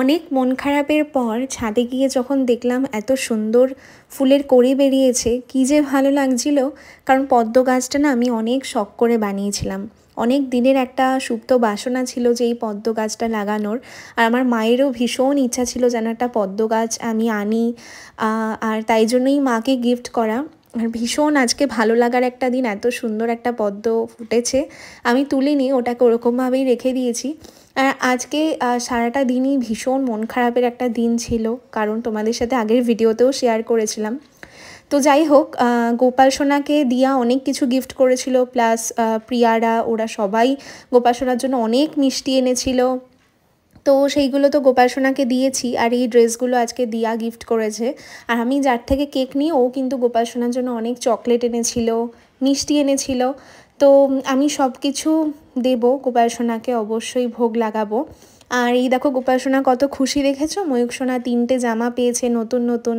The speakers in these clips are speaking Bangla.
অনেক মন খারাপের পর ছাদে গিয়ে যখন দেখলাম এত সুন্দর ফুলের কড়ি বেরিয়েছে, কী যে ভালো লাগছিল। কারণ পদ্ম গাছটা না আমি অনেক শখ করে বানিয়েছিলাম। অনেক দিনের একটা সুপ্ত বাসনা ছিল যে এই পদ্ম গাছটা লাগানোর। আর আমার মায়েরও ভীষণ ইচ্ছা ছিল যেন একটা পদ্ম গাছ আমি আনি, আর তাই জন্যই মাকে গিফট করা। আর ভীষণ আজকে ভালো লাগার একটা দিন, এত সুন্দর একটা পদ্ম ফুটেছে। আমি তুলিনি, ওটাকে ওরকমভাবেই রেখে দিয়েছি। আজকে সারাটা দিনই ভীষণ মন খারাপের একটা দিন ছিল, কারণ তোমাদের সাথে আগের ভিডিওতেও শেয়ার করেছিলাম। তো যাই হোক, গোপাল সোনাকে দিয়া অনেক কিছু গিফট করেছিল, প্লাস প্রিয়ারা ওরা সবাই গোপাল সোনার জন্য অনেক মিষ্টি এনেছিল। তো সেইগুলো তো গোপাল সোনাকে দিয়েছি, আর এই ড্রেসগুলো আজকে দিয়া গিফট করেছে। আর আমি যার থেকে কেক নিয়ে, ও কিন্তু গোপাল সোনার জন্য অনেক চকলেট এনেছিল, মিষ্টি এনেছিল। তো আমি সব কিছু দেবো গোপাল সোনাকে, অবশ্যই ভোগ লাগাবো। আর এই দেখো গোপাল সোনা কত খুশি, দেখেছো? ময়ূক সোনা 3টে জামা পেয়েছে নতুন নতুন,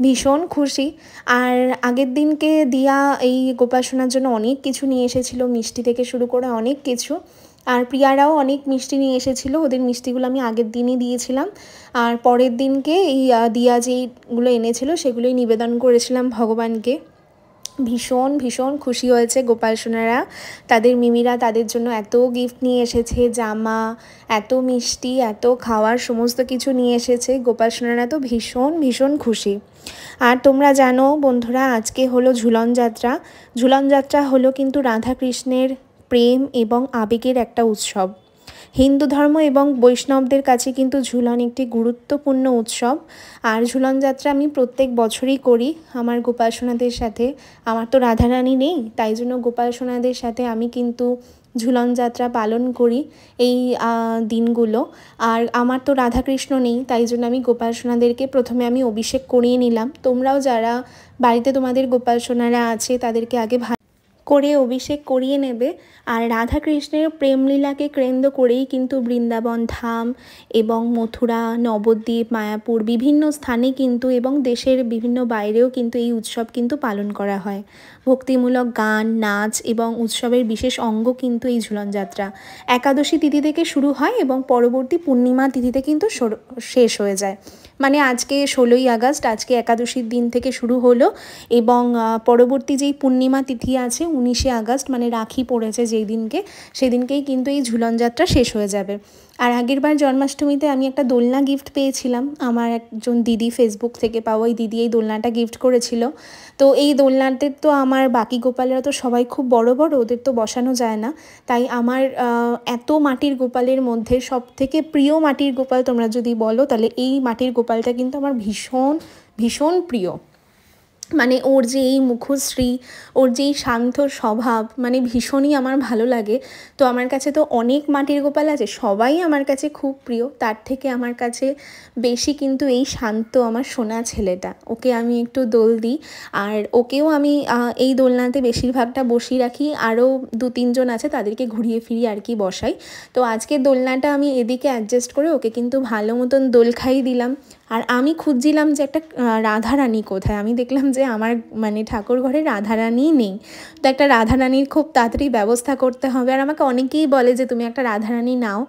ভীষণ খুশি। আর আগের দিনকে দিয়া এই গোপাল সোনার জন্য অনেক কিছু নিয়ে এসেছিলো, মিষ্টি থেকে শুরু করে অনেক কিছু। আর প্রিয়ারাও অনেক মিষ্টি নিয়ে এসেছিলো, ওদের মিষ্টিগুলো আমি আগের দিনই দিয়েছিলাম। আর পরের দিনকে এই দিয়া যেইগুলো এনেছিল সেগুলোই নিবেদন করেছিলাম ভগবানকে। ভীষণ ভীষণ খুশি হয়েছে গোপাল সোনারা, তাদের মিমিরা তাদের জন্য এত গিফট নিয়ে এসেছে, জামা, এত মিষ্টি, এত খাওয়ার সমস্ত কিছু নিয়ে এসেছে। গোপাল সোনারা তো ভীষণ ভীষণ খুশি। আর তোমরা জানো বন্ধুরা, আজকে হলো ঝুলন যাত্রা। ঝুলন যাত্রা হলো কিন্তু রাধাকৃষ্ণের প্রেম এবং আবেগের একটা উৎসব। হিন্দু ধর্ম এবং বৈষ্ণবদের কাছে কিন্তু ঝুলন একটি গুরুত্বপূর্ণ উৎসব। আর ঝুলন যাত্রা আমি প্রত্যেক বছরই করি আমার গোপাল সোনাদের সাথে। আমার তো রাধারানী নেই, তাই জন্য গোপাল সোনাদের সাথে আমি কিন্তু ঝুলন যাত্রা পালন করি এই দিনগুলো। আর আমার তো রাধাকৃষ্ণ নেই, তাই জন্য আমি গোপাল সোনাদেরকে প্রথমে আমি অভিষেক করিয়ে নিলাম। তোমরাও যারা বাড়িতে তোমাদের গোপাল সোনারা আছে তাদেরকে আগে করে অভিষেক করিয়ে নেবে। আর রাধাকৃষ্ণের প্রেমলীলাকে কেন্দ্র করেই কিন্তু বৃন্দাবন ধাম এবং মথুরা, নবদ্বীপ, মায়াপুর বিভিন্ন স্থানে কিন্তু এবং দেশের বিভিন্ন বাইরেও কিন্তু এই উৎসব কিন্তু পালন করা হয়। ভক্তিমূলক গান, নাচ এবং উৎসবের বিশেষ অঙ্গ কিন্তু এই ঝুলন যাত্রা। একাদশী তিথি থেকে শুরু হয় এবং পরবর্তী পূর্ণিমা তিথিতে কিন্তু শেষ হয়ে যায়। মানে আজকে 16ই আগস্ট, আজকে একাদশীর দিন থেকে শুরু হলো এবং পরবর্তী যেই পূর্ণিমা তিথি আছে 19শে আগস্ট, মানে রাখি পড়েছে যেই দিনকে, সেদিনকেই কিন্তু এই ঝুলন যাত্রা শেষ হয়ে যাবে। আর আগেরবার জন্মাষ্টমীতে আমি একটা দোলনা গিফট পেয়েছিলাম, আমার একজন দিদি ফেসবুক থেকে পাওয়া ওই দিদি এই দোলনাটা গিফট করেছিল। তো এই দোলনাতে তো আমার বাকি গোপালেরা তো সবাই খুব বড় বড়, ওদের তো বসানো যায় না। তাই আমার এত মাটির গোপালের মধ্যে সবথেকে প্রিয় মাটির গোপাল তোমরা যদি বলো, তাহলে এই মাটির গোপালটা কিন্তু আমার ভীষণ ভীষণ প্রিয়। মানে ওর যে এই মুখশ্রী, ওর যেই শান্ত স্বভাব, মানে ভীষণই আমার ভালো লাগে। তো আমার কাছে তো অনেক মাটির গোপাল আছে, সবাই আমার কাছে খুব প্রিয়। তার থেকে আমার কাছে বেশি কিন্তু এই শান্ত আমার সোনা ছেলেটা, ওকে আমি একটু দোল দিই। আর ওকেও আমি এই দোলনাতে বেশিরভাগটা বসিয়ে রাখি, আরও 2-3 জন আছে তাদেরকে ঘুরিয়ে ফিরিয়ে আর কি বসাই। তো আজকে দোলনাটা আমি এদিকে অ্যাডজাস্ট করে ওকে কিন্তু ভালো মতন দোল খাইয়ে দিলাম। আর আমি খুঁজছিলাম যে একটা রাধারানী কোথায়, আমি দেখলাম যে আমার মানে ঠাকুর ঘরে রাধারানী নেই। তো একটা রাধারানীর খুব তাড়াতাড়ি ব্যবস্থা করতে হবে। আর আমাকে অনেকেই বলে যে তুমি একটা রাধারানী নাও।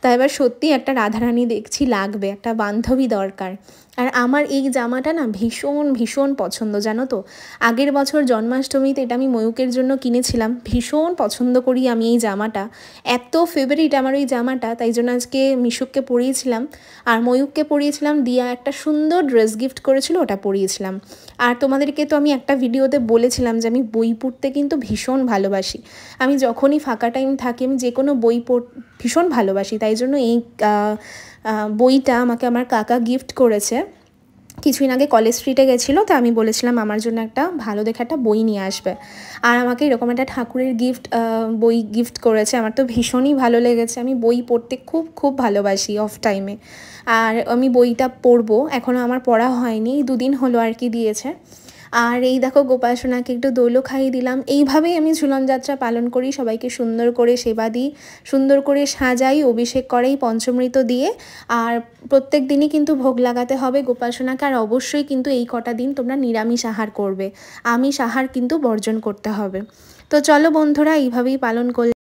তাই এবার সত্যি একটা রাধারানী দেখছি লাগবে, একটা বান্ধবী দরকার। আর আমার এই জামাটা না ভীষণ ভীষণ পছন্দ, জানো তো। আগের বছর জন্মাষ্টমীতে এটা আমি ময়ূকের জন্য কিনেছিলাম, ভীষণ পছন্দ করি আমি এই জামাটা, এত ফেভারিট আমার ওই জামাটা। তাই জন্য আজকে মিশুককে পরিয়েছিলাম, আর ময়ূককে পরিয়েছিলাম। দিয়া একটা সুন্দর ড্রেস গিফট করেছিল, ওটা পরিয়েছিলাম। আর তোমাদেরকে তো আমি একটা ভিডিওতে বলেছিলাম যে আমি বই পড়তে কিন্তু ভীষণ ভালোবাসি। আমি যখনই ফাঁকা টাইম থাকি আমি যে কোনো বই ভীষণ ভালোবাসি। তাই জন্য এই বইটা আমাকে আমার কাকা গিফট করেছে। কিছুদিন আগে কলেজ স্ট্রিটে গেছিলো, তো আমি বলেছিলাম আমার জন্য একটা ভালো দেখে একটা বই নিয়ে আসবে। আর আমাকে এরকম একটা ঠাকুরের বই গিফট করেছে। আমার তো ভীষণই ভালো লেগেছে, আমি বই পড়তে খুব খুব ভালোবাসি অফ টাইমে। আর আমি বইটা পড়বো, এখনও আমার পড়া হয়নি, 2 দিন হলো আর কি দিয়েছে। আর এই দেখো গোপাল সোনাকে একটু দোলও খাইয়ে দিলাম। এইভাবেই আমি ঝুলন যাত্রা পালন করি, সবাইকে সুন্দর করে সেবা দিই, সুন্দর করে সাজাই, অভিষেক করাই পঞ্চামৃত দিয়ে। আর প্রত্যেক দিনই কিন্তু ভোগ লাগাতে হবে গোপাল সোনাকে। আর অবশ্যই কিন্তু এই কটা দিন তোমরা নিরামিষ আহার করবে, আমিষ আহার কিন্তু বর্জন করতে হবে। তো চলো বন্ধুরা, এইভাবেই পালন করলে